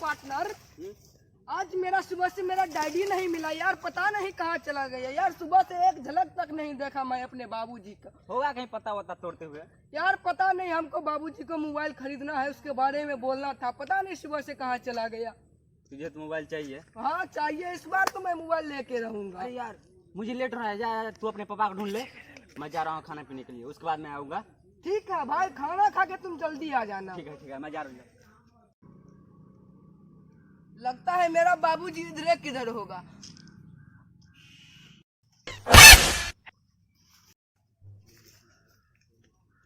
Partner, आज मेरा सुबह से मेरा डैडी नहीं मिला यार, पता नहीं कहाँ चला गया यार। सुबह से एक झलक तक नहीं देखा मैं अपने बाबूजी का। होगा कहीं पता वता तोड़ते हुए। यार पता नहीं, हमको बाबूजी को मोबाइल खरीदना है, उसके बारे में बोलना था, पता नहीं सुबह से कहाँ चला गया। तुझे तो मोबाइल चाहिए? हाँ चाहिए, इस बार तो मैं मोबाइल लेके रहूंगा। अरे यार मुझे लेट हो रहा है, जा तू अपने पापा को ढूंढ ले, मैं जा रहा हूँ खाना पीने के लिए, उसके बाद मैं आऊँगा। ठीक है भाई, खाना खा के तुम जल्दी आ जाना। ठीक है मैं जा रहा हूँ। लगता है मेरा बाबूजी इधर किधर होगा।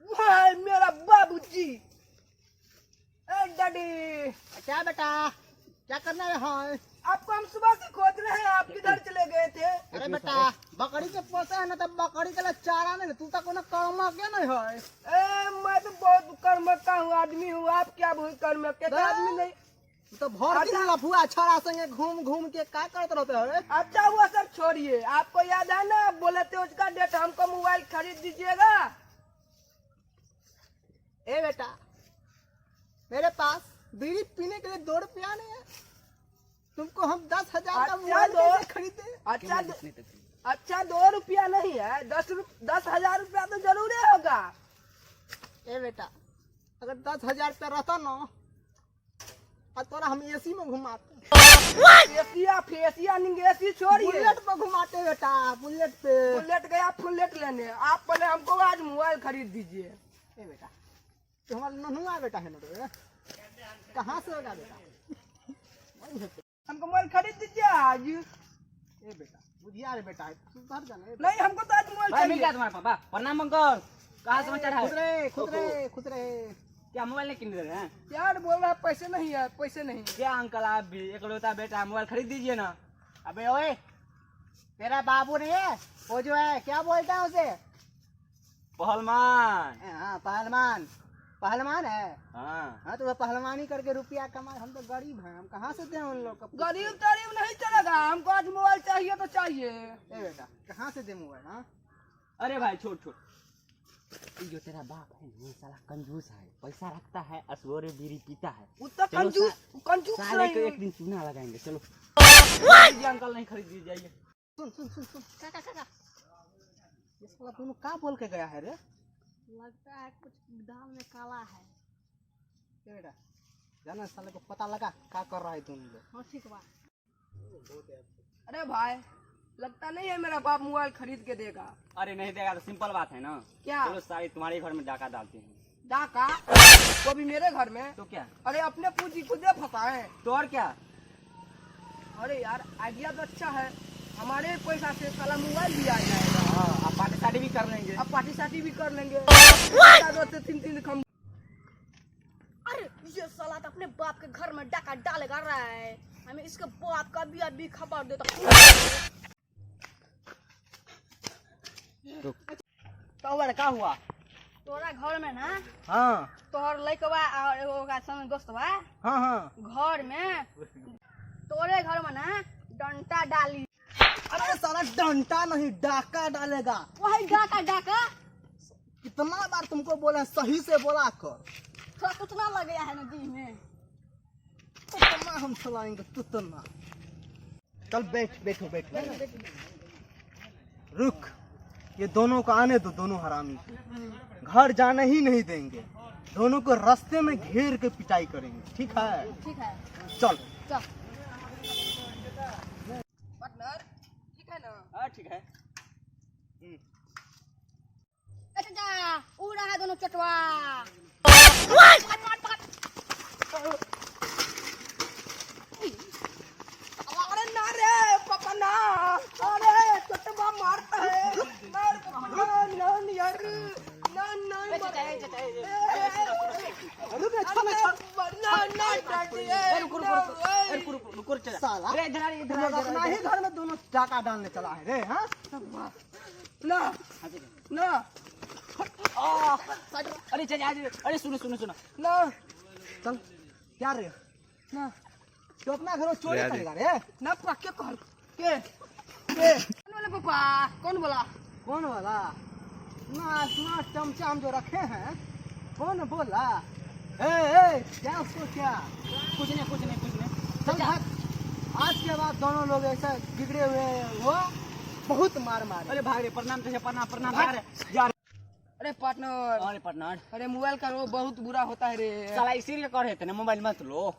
वाह मेरा बाबूजी। डैडी क्या बेटा, क्या करना है? हाँ आपको हम सुबह से खोज रहे हैं, आप किधर चले गए थे? अरे बेटा, बकरी के पोसा है ना, तब बकरी के लिए चारा नहीं, तू तक कर्म क्या नहीं है? मैं तो बहुत कर्मठा हूँ आदमी हूँ, आप क्या बहुत कर्मठा आदमी नहीं। तो भर दिन लफुआ छड़ा संगे घूम घूम के क्या करते रहते हो? अच्छा वो सब छोड़िए, आपको याद है ना बोले थे उसका डेट, हमको मोबाइल खरीद दीजिएगा। ए बेटा, मेरे पास बीड़ी पीने के लिए 2 रुपया नहीं है, तुमको हम 10,000 का मोबाइल कैसे खरीदे? अच्छा 2 रुपया नहीं है, 10,000 रुपया तो जरूर होगा। ए बेटा, अगर 10,000 रुपया रहता ना, और तोरा हम एसी में घुमाते। फेसिया निंगेसी छोड़िए, बुलेट पे घुमाते बेटा, बुलेट पे। बुलेट गया फुलेट लेने, आप पहले हमको आज मोबाइल खरीद दीजिए। ए बेटा, तो हमारा ननुआ बेटा है ना, कहाँ से होगा बेटा? हमको मोबाइल खरीद दीजिए आज। ए बेटा, बुझिया रे बेटा, तू घर जाना। नहीं हमको तो आज मोबाइल भाई मिल चाहिए। गया तुम्हारे पापा। प्रणाम अंकल, कहाँ समाचार है? खुद रहे। क्या मोबाइल नहीं किन दे रहे हैं? यार बोल रहा है पैसे नहीं है, पैसे नहीं। क्या अंकल आप भी इकलौता बेटा है, मोबाइल खरीद दीजिए ना। अबे ओए, तेरा बाबू नहीं है वो जो है, क्या बोलता है उसे? पहलवान। हाँ पहलवान, पहलवान है। हाँ तो वो पहलवानी करके रुपया कमाए, हम तो गरीब हैं, हम कहाँ से दें उन लोग को? गरीब तरीब नहीं चलेगा, हमको आज मोबाइल चाहिए तो चाहिए। ए बेटा, कहाँ से दे मोबाइल? हाँ अरे भाई छोड़ ये जो तेरा बाप है ये साला कंजूस है, पैसा रखता है, असुरे बीड़ी पीता है। उतना कंजूस साले को नहीं। एक दिन चूना लगाएंगे। चलो ये अंकल नहीं खरीद दीजिए। सुन काका, ये साला दोनों क्या बोल के गया है रे? लगता है कुछ दाल में काला है। ए बेटा, जाना साले को पता लगा क्या कर रहा है दोनों लोग। हाँ ठीक बा। अरे भाई लगता नहीं है मेरा बाप मोबाइल खरीद के देगा। अरे नहीं देगा तो सिंपल बात है ना। क्या? चलो सारे तुम्हारे घर में डाका डालते हैं। डाका? वो भी मेरे घर में? तो क्या? अरे अपने पूंजी खुदे फंसाए। तो और क्या? अरे यार आइडिया तो अच्छा है, हमारे पैसा से साला मोबाइल भी आ जाएगा। हाँ आप पार्टी शादी भी कर लेंगे। अब पार्टी साटी भी कर लेंगे। 3 खम। अरे ये साला तो अपने बाप के घर में डाका डालेगा रहा है, हमें इसके बाप का भी खबर देता। तो क्या हुआ? तोरा घर में ना हाँ तोहर लइकवा और एगो का संग दोस्त बा, हाँ घर में तोरे घर में ना डंटा डाली। अरे साला डंटा नहीं, डाका डालेगा। वही डाका कितना बार तुमको बोला, सही से बोला कर। थोड़ा कितना लग गया है नदी में। कितना हम चलाएंगे कितना? चल बैठो। रुक, ये दोनों को आने दो, दोनों हरामी को घर जाने ही नहीं देंगे, दोनों को रास्ते में घेर के पिटाई करेंगे, ठीक है? ठीक है चल पार्टनर ठीक है ना? हाँ ठीक है। अच्छा उड़ रहा है दोनों चटवा। अरे ना रे पापा ना, अरे चटवा मारता है। ना यार साला अपना ही घर में दोनों डाका डालने चला है रे। हाँ ना अरे अरे सुनो ना चल, क्या रे? ना तो अपना घर में चोरी करेगा रे? ना पक्के कॉल के कौन वाला पापा? कौन बोला? कौन वाला? ना इतना चमचाम जो रखे हैं, कौन बोला? ए क्या उसको क्या? कुछ नहीं चल भाग। आज के बाद दोनों लोग ऐसा बिगड़े हुए हो, बहुत मार मार। अरे भाग रे, प्रणाम तो प्रणाम प्रणाम भाग। जा रे। अरे पार्टनर, अरे पार्टनर, अरे मोबाइल का वो बहुत बुरा होता है रे। साला इसीलिए कर हेते ना मोबाइल मत लो।